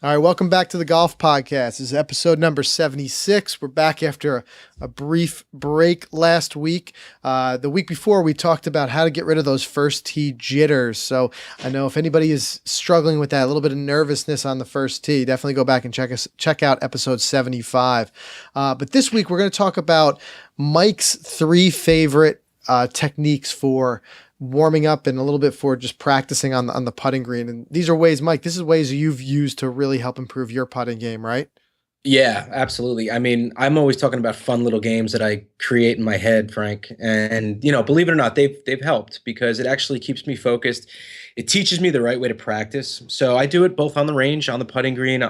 All right, welcome back to the Golf Podcast. This is episode number 76. We're back after a brief break last week. The week before, we talked about how to get rid of those first tee jitters. So I know if anybody is struggling with that, a little bit of nervousness on the first tee, definitely go back and check out episode 75. But this week, we're going to talk about Mike's three favorite techniques for warming up and a little bit for just practicing on the putting green. And these are ways, Mike, this is ways you've used to really help improve your putting game, right? Yeah, absolutely. I mean, I'm always talking about fun little games that I create in my head, Frank. And believe it or not, they've helped because it actually keeps me focused. It teaches me the right way to practice. So I do it both on the range, on the putting green,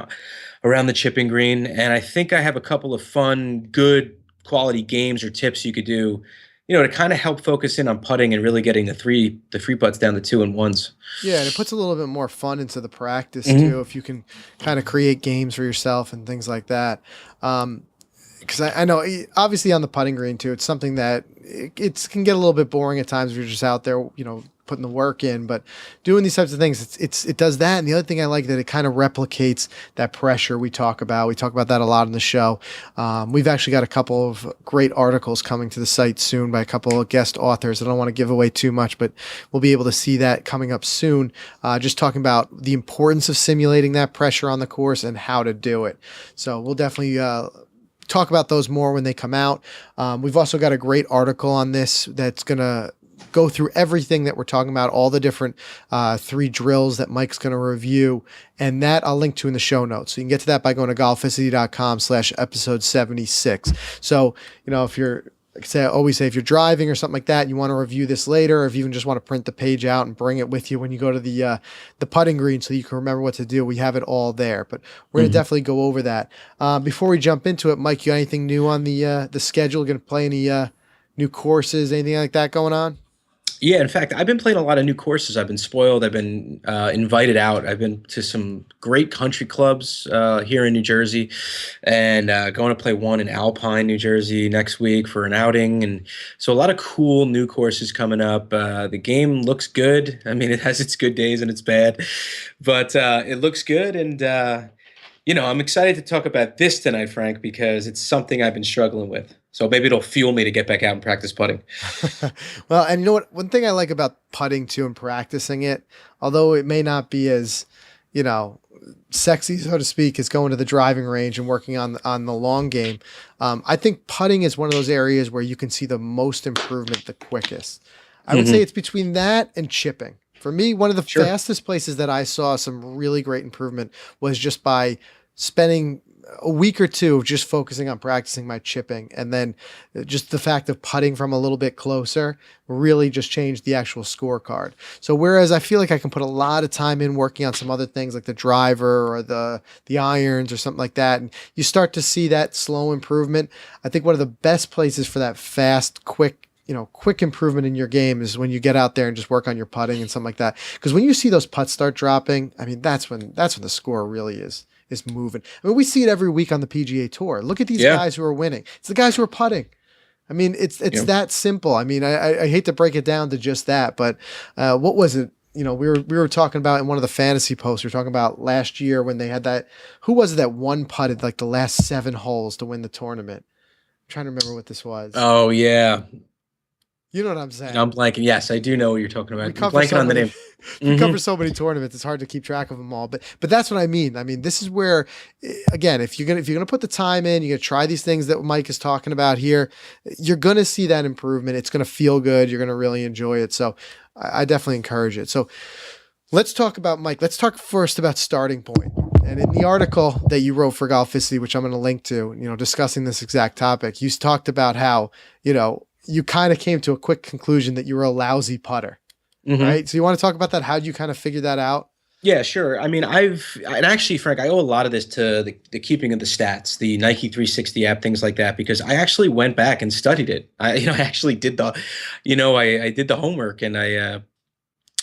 around the chipping green, and I think I have a couple of fun, good quality games or tips you could do, to kind of help focus in on putting and really getting the free putts down to two and ones. Yeah, and it puts a little bit more fun into the practice hmm too, if you can kind of create games for yourself and things like that. Because I know obviously on the putting green too, it's something that it can get a little bit boring at times if you're just out there, putting the work in. But doing these types of things, it does that. And the other thing I like that it kind of replicates that pressure we talk about. We talk about that a lot in the show. We've actually got a couple of great articles coming to the site soon by a couple of guest authors. I don't want to give away too much, but we'll be able to see that coming up soon. Just talking about the importance of simulating that pressure on the course and how to do it. So we'll definitely talk about those more when they come out. We've also got a great article on this that's going to go through everything that we're talking about, all the different three drills that Mike's going to review, and that I'll link to in the show notes. So you can get to that by going to golficity.com/episode 76. So, if you're, like I always say, if you're driving or something like that, and you want to review this later, or if you even just want to print the page out and bring it with you when you go to the putting green so you can remember what to do, we have it all there. But we're going to definitely go over that. Before we jump into it, Mike, you got anything new on the schedule? Going to play any new courses, anything like that going on? Yeah, in fact, I've been playing a lot of new courses. I've been spoiled. I've been invited out. I've been to some great country clubs here in New Jersey, and going to play one in Alpine, New Jersey next week for an outing. And so a lot of cool new courses coming up. The game looks good. I mean, it has its good days and its bad, but it looks good. And I'm excited to talk about this tonight, Frank, because it's something I've been struggling with. So maybe it'll fuel me to get back out and practice putting. Well, and you know what? One thing I like about putting too and practicing it, although it may not be as, you know, sexy, so to speak, as going to the driving range and working on the long game. I think putting is one of those areas where you can see the most improvement the quickest. I would say hmm it's between that and chipping. For me, one of the Sure. fastest places that I saw some really great improvement was just by spending a week or two just focusing on practicing my chipping, and then just the fact of putting from a little bit closer really just changed the actual scorecard. So whereas I feel like I can put a lot of time in working on some other things like the driver or the irons or something like that, and you start to see that slow improvement, I think one of the best places for that fast, quick improvement in your game is when you get out there and just work on your putting and something like that. Because when you see those putts start dropping, I mean, that's when the score really is moving. I mean, we see it every week on the PGA Tour. Look at these Yeah. guys who are winning. It's the guys who are putting. I mean, it's Yeah. that simple. I mean, I hate to break it down to just that, but what was it? We were talking about in one of the fantasy posts. We were talking about last year when they had that. Who was it that one putted like the last 7 holes to win the tournament? I'm trying to remember what this was. Oh yeah. You know what I'm saying? I'm blanking. Yes, I do know what you're talking We about. I'm cover blanking so on the many name. we hmm cover so many tournaments, it's hard to keep track of them all, but that's what I mean. I mean, this is where, again, if you're gonna put the time in, you're gonna try these things that Mike is talking about here, you're gonna see that improvement. It's gonna feel good. You're gonna really enjoy it. So I definitely encourage it. So let's talk about Mike. Let's talk first about starting point. And in the article that you wrote for Golficity, which I'm going to link to, discussing this exact topic, you talked about how, you kind of came to a quick conclusion that you were a lousy putter, hmm right? So you want to talk about that? How did you kind of figure that out? Yeah, sure. I mean, and actually, Frank, I owe a lot of this to the keeping of the stats, the Nike 360 app, things like that, because I actually went back and studied it. I actually did I did the homework, and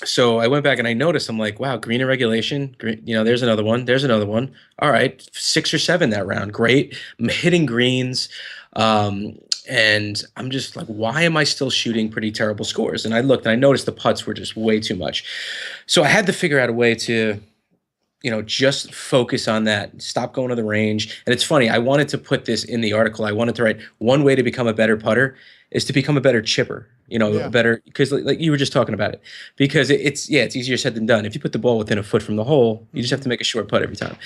so I went back and I noticed, I'm like, wow, green and regulation, green, there's another one, there's another one. All right, 6 or 7 that round, great. I'm hitting greens. Um, and I'm just like, why am I still shooting pretty terrible scores? And I looked and I noticed the putts were just way too much. So I had to figure out a way to, just focus on that. Stop going to the range. And it's funny, I wanted to put this in the article. I wanted to write one way to become a better putter is to become a better chipper. A Yeah. better, because like you were just talking about it, because it's easier said than done. If you put the ball within a foot from the hole, you just have to make a short putt every time.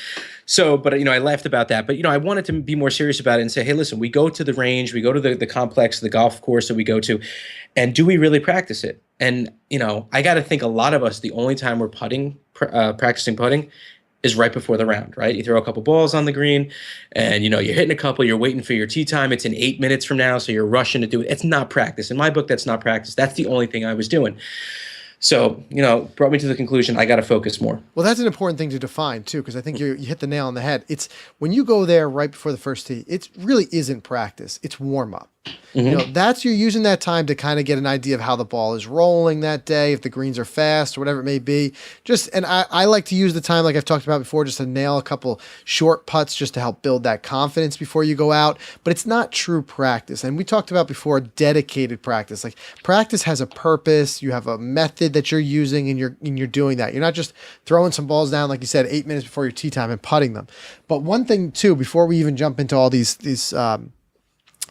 So, but I laughed about that. But I wanted to be more serious about it and say, hey, listen, we go to the range, we go to the complex, the golf course that we go to, and do we really practice it? And I got to think a lot of us, the only time we're practicing putting is right before the round, right? You throw a couple balls on the green and, you're hitting a couple, you're waiting for your tee time. It's in 8 minutes from now, so you're rushing to do it. It's not practice. In my book, that's not practice. That's the only thing I was doing. So, brought me to the conclusion, I got to focus more. Well, that's an important thing to define too, because I think you hit the nail on the head. It's when you go there right before the first tee, it really isn't practice. It's warm up. That's you're using that time to kind of get an idea of how the ball is rolling that day, if the greens are fast or whatever it may be. And I like to use the time, like I've talked about before, just to nail a couple short putts just to help build that confidence before you go out. But it's not true practice. And we talked about before dedicated practice. Like practice has a purpose. You have a method that you're using, and you're doing that. You're not just throwing some balls down, like you said, 8 minutes before your tee time and putting them. But one thing too, before we even jump into all these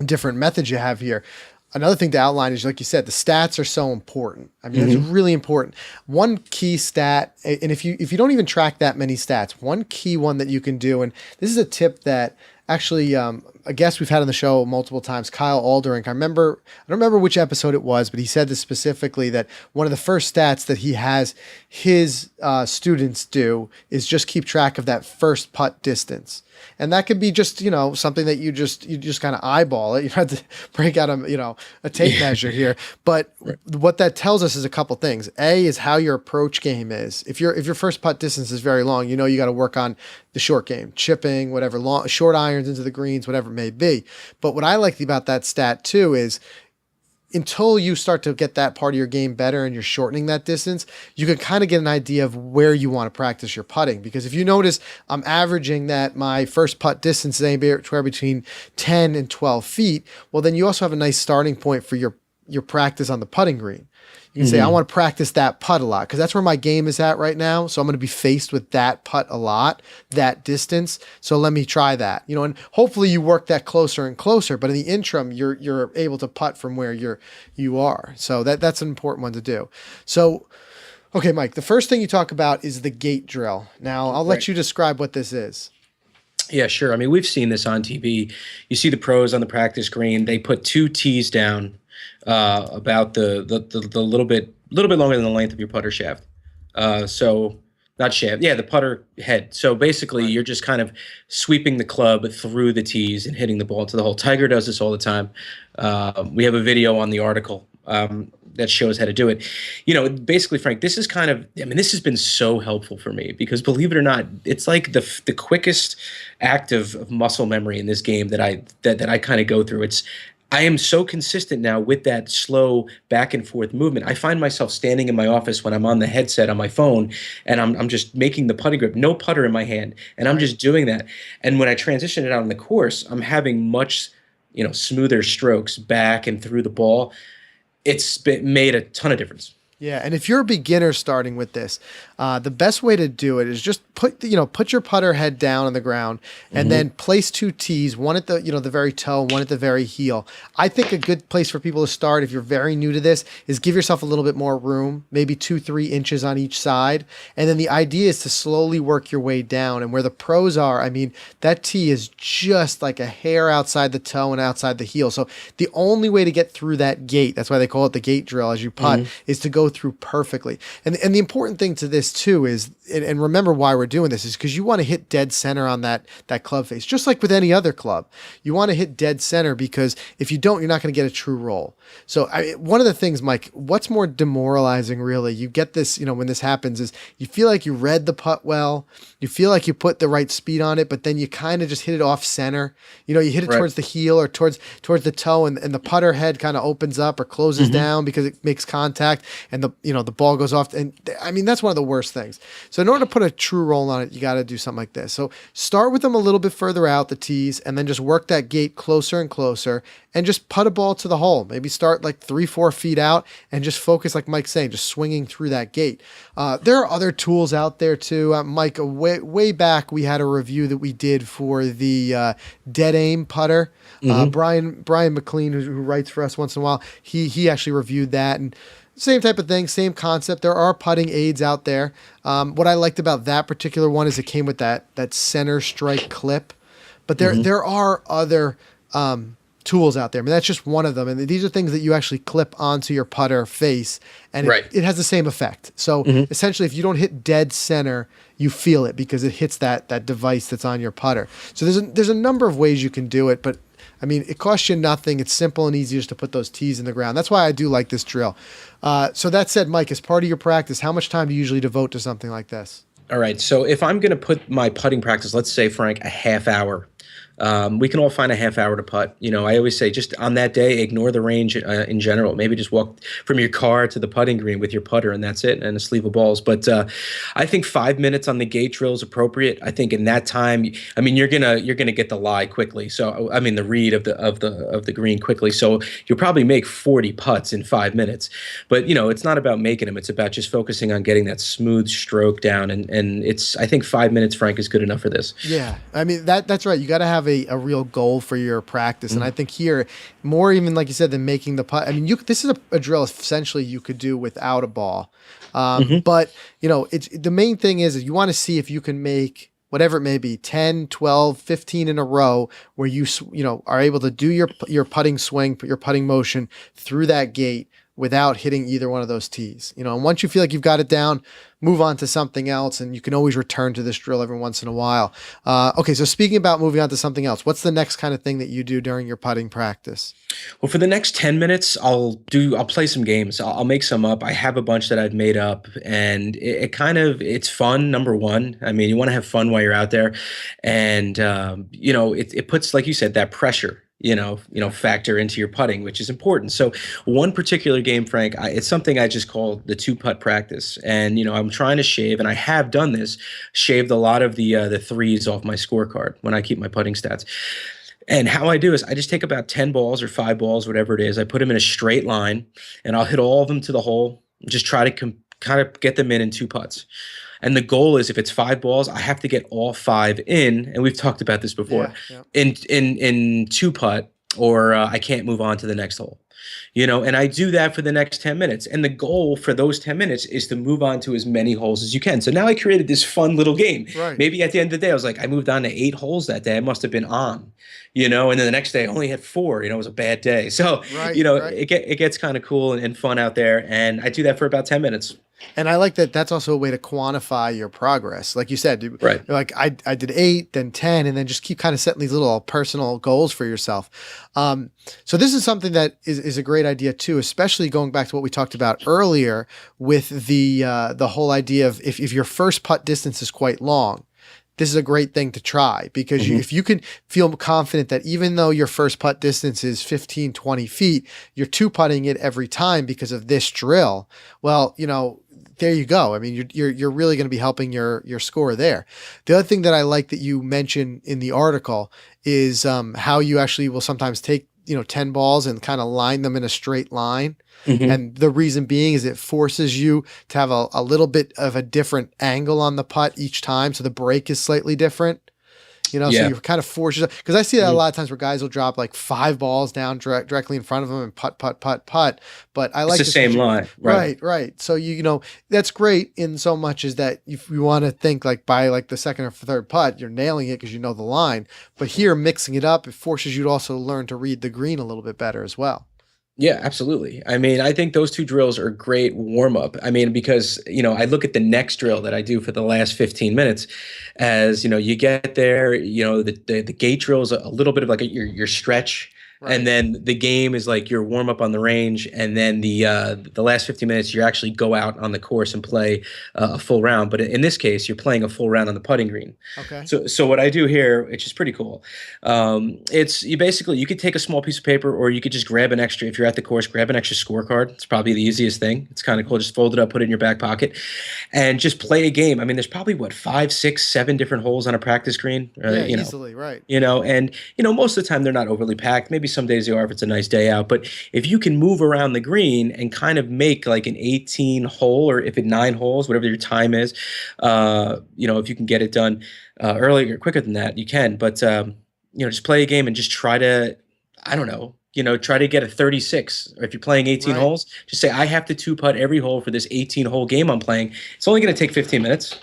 different methods you have here, another thing to outline is, like you said, the stats are so important. I mean, it's really important. One key stat, and if you don't even track that many stats, one key one that you can do, and this is a tip that actually a guest we've had on the show multiple times, Kyle Alderink. I don't remember which episode it was, but he said this specifically, that one of the first stats that he has his students do is just keep track of that first putt distance. And that could be just, something that you just kind of eyeball it. You don't have to break out a tape measure here. But what that tells us is a couple things. A is how your approach game is. If your first putt distance is very long, you got to work on the short game, chipping, whatever, long, short irons into the greens, whatever it may be. But what I like about that stat too is, until you start to get that part of your game better and you're shortening that distance, you can kind of get an idea of where you want to practice your putting. Because if you notice, I'm averaging that my first putt distance is anywhere between 10 and 12 feet. Well, then you also have a nice starting point for your practice on the putting green. You can say, I want to practice that putt a lot, because that's where my game is at right now. So I'm going to be faced with that putt a lot, that distance. So let me try that, and hopefully you work that closer and closer. But in the interim, you're able to putt from where you are. So that's an important one to do. So, okay, Mike, the first thing you talk about is the gate drill. Now I'll let you describe what this is. Yeah, sure. I mean, we've seen this on TV. You see the pros on the practice green. They put 2 tees down about the little bit longer than the length of your putter shaft. So not shaft, the putter head. So basically, you're just kind of sweeping the club through the tees and hitting the ball into the hole. Tiger does this all the time. We have a video on the article that shows how to do it. Basically, Frank, this is this has been so helpful for me, because believe it or not, it's like the quickest act of muscle memory in this game that I kind of go through. I am so consistent now with that slow back and forth movement. I find myself standing in my office when I'm on the headset on my phone, and I'm just making the putting grip, no putter in my hand, and I'm just doing that. And when I transition it out on the course, I'm having much, smoother strokes back and through the ball. It's made a ton of difference. Yeah, and if you're a beginner starting with this, the best way to do it is just put your putter head down on the ground, and then place 2 tees, one at the the very toe, one at the very heel. I think a good place for people to start, if you're very new to this, is give yourself a little bit more room, maybe 2-3 inches on each side, and then the idea is to slowly work your way down. And where the pros are, I mean, that tee is just like a hair outside the toe and outside the heel. So the only way to get through that gate, that's why they call it the gate drill as you putt, is to go through perfectly. And the important thing to this too is, and remember why we're doing this, is because you want to hit dead center on that club face, just like with any other club. You want to hit dead center, because if you don't, you're not going to get a true roll. So one of the things, Mike, what's more demoralizing really, you get this, when this happens, is you feel like you read the putt well, you feel like you put the right speed on it, but then you kind of just hit it off center. You hit it towards the heel or towards the toe, and the putter head kind of opens up or closes down because it makes contact, and and the ball goes off. And I mean, that's one of the worst things. So in order to put a true roll on it, you got to do something like this. So start with them a little bit further out the tees, and then just work that gate closer and closer, and just putt a ball to the hole. Maybe start like 3-4 feet out and just focus, like Mike's saying, just swinging through that gate. There are other tools out there too. Mike, way back, we had a review that we did for the dead aim putter. Brian McLean, who writes for us once in a while, he actually reviewed that, and same type of thing, same concept. There are putting aids out there. What I liked about that particular one is it came with that center strike clip, but there are other tools out there. I mean, that's just one of them, and these are things that you actually clip onto your putter face, and it has the same effect. So essentially, if you don't hit dead center, you feel it because it hits that device that's on your putter. So there's a number of ways you can do it, but I mean, it costs you nothing. It's simple and easy just to put those tees in the ground. That's why I do like this drill. So that said, Mike, as part of your practice, how much time do you usually devote to something like this? All right. So if I'm going to put my putting practice, let's say, Frank, a half hour. We can all find a half hour to putt. I always say just on that day, ignore the range in general. Maybe just walk from your car to the putting green with your putter, and that's it, and a sleeve of balls. But I think 5 minutes on the gate drill is appropriate. I think in that time, I mean, you're gonna get the lie quickly. So I mean, the read of the green quickly. So you'll probably make 40 putts in 5 minutes. But it's not about making them. It's about just focusing on getting that smooth stroke down. And I think 5 minutes, Frank, is good enough for this. Yeah, I mean that's right. You got to have a real goal for your practice. And I think here, more even like you said, than making the putt. I mean, this is a drill essentially you could do without a ball. But, it's the main thing is you want to see if you can make whatever it may be, 10, 12, 15 in a row where you are able to do your putting swing, put your putting motion through that gate without hitting either one of those tees. And once you feel like you've got it down, move on to something else, and you can always return to this drill every once in a while. Okay, so speaking about moving on to something else, what's the next kind of thing that you do during your putting practice? Well, for the next 10 minutes, I'll play some games. I'll make some up. I have a bunch that I've made up, and it's fun, number one. I mean, you want to have fun while you're out there, and it puts, like you said, that pressure factor into your putting, which is important. So one particular game, Frank, it's something I just call the Two Putt Practice. And, I'm trying to shave, and I have done this, shaved a lot of the threes off my scorecard when I keep my putting stats. And how I do is I just take about 10 balls or 5 balls, whatever it is. I put them in a straight line, and I'll hit all of them to the hole, just try to kind of get them in 2 putts. And the goal is if it's 5 balls, I have to get all 5 in. And we've talked about this before in 2 putt, or I can't move on to the next hole. And I do that for the next 10 minutes. And the goal for those 10 minutes is to move on to as many holes as you can. So now I created this fun little game. Right. Maybe at the end of the day, I was like, I moved on to 8 holes that day. I must have been on, and then the next day I only had 4, it was a bad day. So, it gets kind of cool and fun out there. And I do that for about 10 minutes. And I like that. That's also a way to quantify your progress. Like you said, right. Like I did 8, then 10, and then just keep kind of setting these little personal goals for yourself. So this is something that is a great idea too, especially going back to what we talked about earlier with the whole idea of if your first putt distance is quite long, this is a great thing to try because if you can feel confident that even though your first putt distance is 15, 20 feet, you're 2-putting it every time because of this drill. Well, there you go. I mean, you're really going to be helping your score there. The other thing that I like that you mentioned in the article is how you actually will sometimes take 10 balls and kind of line them in a straight line. And the reason being is it forces you to have a little bit of a different angle on the putt each time. So the break is slightly different. So you kind of force yourself, because I see that a lot of times where guys will drop like 5 balls down directly in front of them and putt. But I like the same line. Right. So, that's great in so much as that if you want to think like by like the second or third putt, you're nailing it because you know the line. But here, mixing it up, it forces you to also learn to read the green a little bit better as well. Yeah, absolutely. I mean, I think those 2 drills are a great warm up. I mean, because, I look at the next drill that I do for the last 15 minutes as, you get there, the gate drill is a little bit of like your stretch. And Right. then the game is like your warm up on the range, and then the last 50 minutes you actually go out on the course and play a full round. But in this case, you're playing a full round on the putting green. Okay. So what I do here, which is pretty cool, it's you could take a small piece of paper, or you could just grab an extra. If you're at the course, grab an extra scorecard. It's probably the easiest thing. It's kind of cool. Just fold it up, put it in your back pocket, and just play a game. I mean, there's probably what, 5, 6, 7 different holes on a practice green. Yeah, easily, right. And most of the time they're not overly packed. Maybe some days they are if it's a nice day out. But if you can move around the green and kind of make like an 18 hole, or if it 9 holes, whatever your time is, if you can get it done earlier, quicker than that, you can. But just play a game and just try to, I don't know, try to get a 36. Or if you're playing 18 Right. holes, just say, I have to 2-putt every hole for this 18-hole game I'm playing. It's only going to take 15 minutes.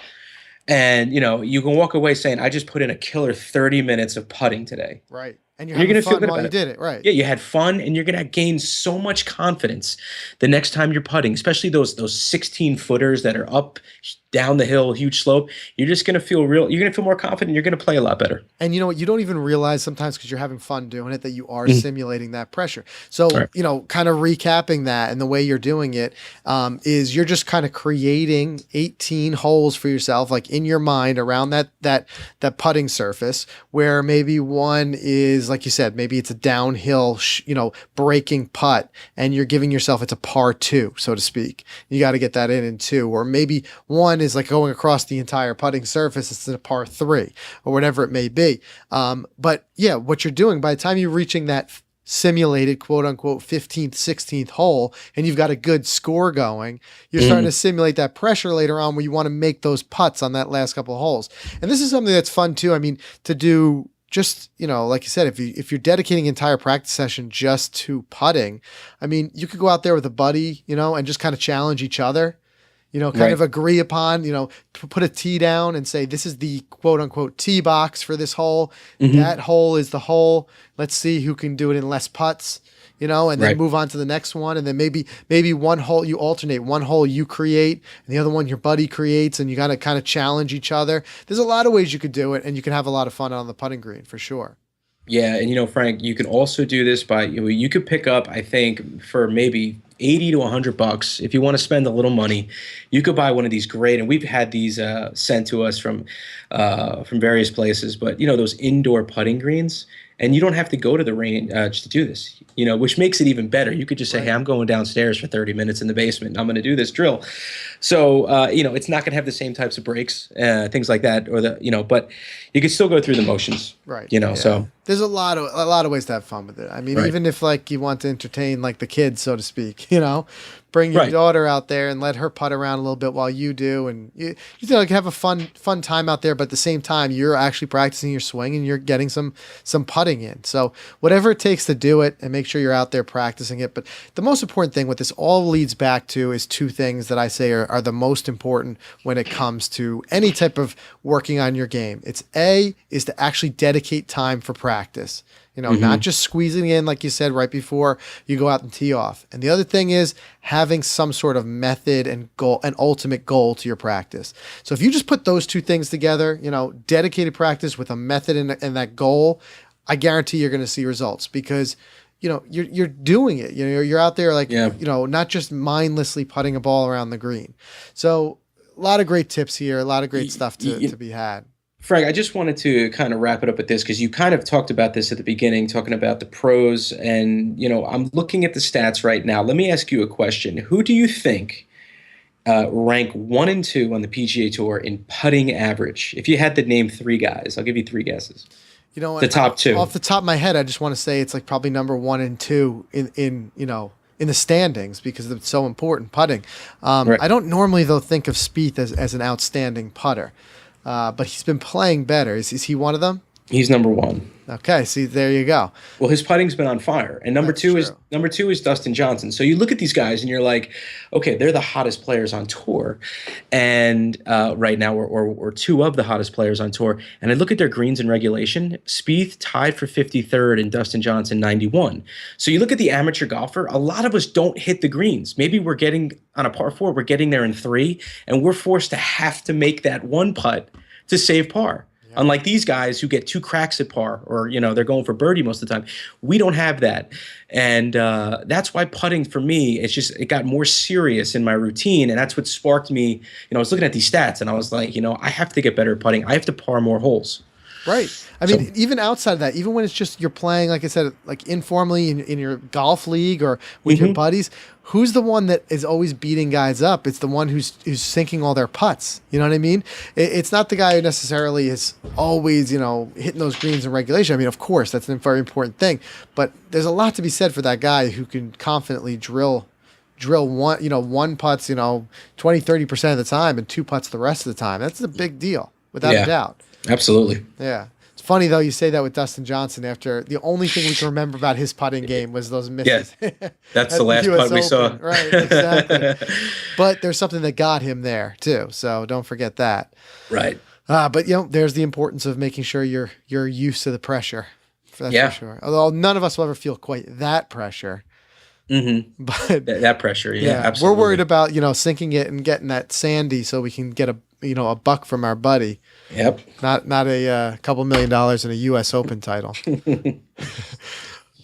And, you can walk away saying, I just put in a killer 30 minutes of putting today. Right. And You're going to feel fun good while about you it. did it, right? Yeah, you had fun, and you're going to gain so much confidence the next time you're putting, especially those 16-footers that are up, down the hill, huge slope. You're just going to feel you're going to feel more confident. You're going to play a lot better. And you know what? You don't even realize sometimes, because you're having fun doing it, that you are simulating that pressure. So, Right. kind of recapping that, and the way you're doing it is you're just kind of creating 18 holes for yourself, like in your mind, around that putting surface, where maybe one is, like you said, maybe it's a downhill, breaking putt, and you're giving yourself, it's a par 2, so to speak. You got to get that in 2. Or maybe one is like going across the entire putting surface, it's a par 3, or whatever it may be. But yeah, what you're doing, by the time you're reaching that simulated quote unquote 15th, 16th hole, and you've got a good score going, you're starting to simulate that pressure later on, where you want to make those putts on that last couple of holes. And this is something that's fun too. I mean, to do, just, like you said, if you're dedicating an entire practice session just to putting, I mean, you could go out there with a buddy, and just kind of challenge each other. Kind of agree upon, put a tee down and say, this is the quote unquote tee box for this hole. That hole is the hole. Let's see who can do it in less putts, and then move on to the next one. And then maybe one hole you alternate, one hole you create and the other one your buddy creates, and you got to kind of challenge each other. There's a lot of ways you could do it, and you can have a lot of fun on the putting green for sure. Yeah, and Frank, you can also do this by you could pick up, I think, for maybe $80 to $100. If you want to spend a little money, you could buy one of these great, and we've had these sent to us from various places. But those indoor putting greens, and you don't have to go to the range just to do this. Which makes it even better. You could just say, "Hey, I'm going downstairs for 30 minutes in the basement, and I'm going to do this drill." So it's not going to have the same types of breaks, things like that, or but you could still go through the motions. Right. So there's a lot of ways to have fun with it. I mean, even if like you want to entertain like the kids, so to speak, bring your daughter out there and let her putt around a little bit while you do, and you have a fun time out there. But at the same time, you're actually practicing your swing and you're getting some putting in. So whatever it takes to do it, and make sure you're out there practicing it. But the most important thing, what this all leads back to, is 2 things that I say are the most important when it comes to any type of working on your game. It's is to actually dedicate time for practice. Not just squeezing in, like you said, right before you go out and tee off. And the other thing is having some sort of method and goal, an ultimate goal to your practice. So if you just put those 2 things together, dedicated practice with a method and that goal, I guarantee you're going to see results, because you're doing it. You're out there like, not just mindlessly putting a ball around the green. So a lot of great tips here, a lot of great stuff to be had. Frank, I just wanted to kind of wrap it up with this, because you kind of talked about this at the beginning, talking about the pros, and I'm looking at the stats right now. Let me ask you a question. Who do you think rank 1 and 2 on the PGA Tour in putting average? If you had to name 3 guys, I'll give you 3 guesses. The top 2. Off the top of my head, I just want to say it's like probably number 1 and 2 in the standings, because it's so important, putting. I don't normally though think of Spieth as an outstanding putter, but he's been playing better. Is he one of them? He's number 1. Okay, see, there you go. Well, his putting's been on fire, and number That's 2 true. is Dustin Johnson. So you look at these guys, and you're like, okay, they're the hottest players on tour, and right now, or 2 of the hottest players on tour. And I look at their greens in regulation. Spieth tied for 53rd, and Dustin Johnson 91. So you look at the amateur golfer. A lot of us don't hit the greens. Maybe we're getting on a par 4, we're getting there in 3, and we're forced to have to make that one putt to save par. Unlike these guys who get 2 cracks at par, or they're going for birdie most of the time. We don't have that, and that's why putting for me, it got more serious in my routine, and that's what sparked me. I was looking at these stats, and I was like, I have to get better at putting. I have to par more holes. Right. I mean, even outside of that, even when it's just you're playing, like I said, like informally in your golf league or with your buddies, who's the one that is always beating guys up? It's the one who's sinking all their putts. You know what I mean? It's not the guy who necessarily is always, hitting those greens in regulation. I mean, of course, that's a very important thing. But there's a lot to be said for that guy who can confidently drill one putts, 20-30% of the time and 2 putts the rest of the time. That's a big deal, without a doubt. Absolutely. Yeah. It's funny, though, you say that with Dustin Johnson after the only thing we can remember about his putting game was those misses. Yeah. That's the last putt we saw. Right, exactly. But there's something that got him there, too. So don't forget that. Right. But, there's the importance of making sure you're used to the pressure. That's for sure. Although none of us will ever feel quite that pressure. But that pressure, absolutely. We're worried about, sinking it and getting that sandy so we can get a buck from our buddy. Yep. Not a couple $1 million in a U.S. Open title.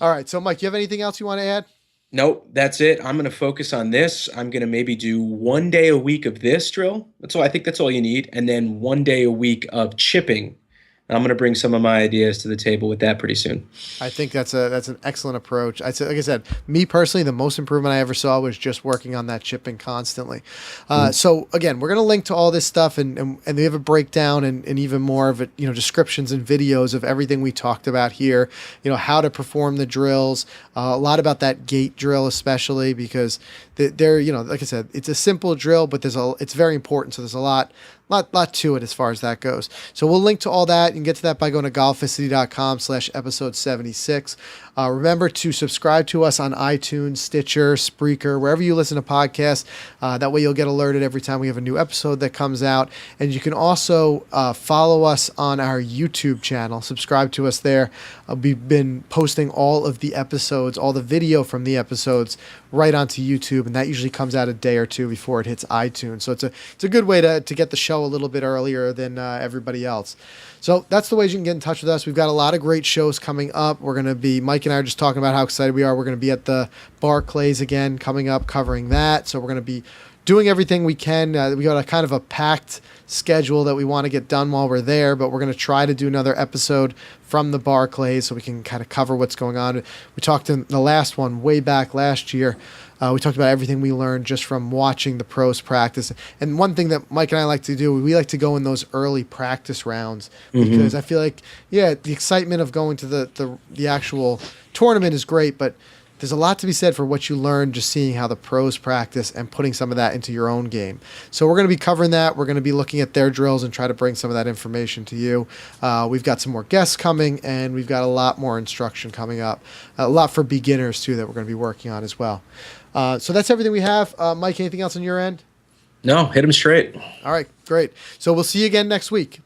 All right. So, Mike, you have anything else you want to add? Nope, that's it. I'm going to focus on this. I'm going to maybe do 1 day a week of this drill. That's all. I think that's all you need. And then 1 day a week of chipping. I'm going to bring some of my ideas to the table with that pretty soon. I think that's an excellent approach. Like I said, me personally, the most improvement I ever saw was just working on that chipping constantly. So again, we're going to link to all this stuff, and we have a breakdown and even more of it, descriptions and videos of everything we talked about here. How to perform the drills, a lot about that gate drill, especially because they're like I said, it's a simple drill, but it's very important. So there's a lot to it as far as that goes. So we'll link to all that. You can get to that by going to golficity.com/episode 76. Remember to subscribe to us on iTunes, Stitcher, Spreaker, wherever you listen to podcasts. That way you'll get alerted every time we have a new episode that comes out. And you can also follow us on our YouTube channel. Subscribe to us there. We've been posting all of the episodes, all the video from the episodes right onto YouTube, and that usually comes out a day or two before it hits iTunes. So it's a good way to get the show a little bit earlier than everybody else. So that's the ways you can get in touch with us. We've got a lot of great shows coming up. We're going to be, Mike and I are just talking about how excited we are. We're going to be at the Barclays again coming up, covering that. So we're going to be doing everything we can. We got a kind of a packed schedule that we want to get done while we're there, but we're going to try to do another episode from the Barclays so we can kind of cover what's going on. We talked in the last one way back last year. We talked about everything we learned just from watching the pros practice. And one thing that Mike and I like to do, we like to go in those early practice rounds because I feel like, the excitement of going to the actual tournament is great, but there's a lot to be said for what you learn just seeing how the pros practice and putting some of that into your own game. So we're going to be covering that. We're going to be looking at their drills and try to bring some of that information to you. We've got some more guests coming, and we've got a lot more instruction coming up. A lot for beginners, too, that we're going to be working on as well. So that's everything we have. Mike, anything else on your end? No, hit them straight. All right, great. So we'll see you again next week.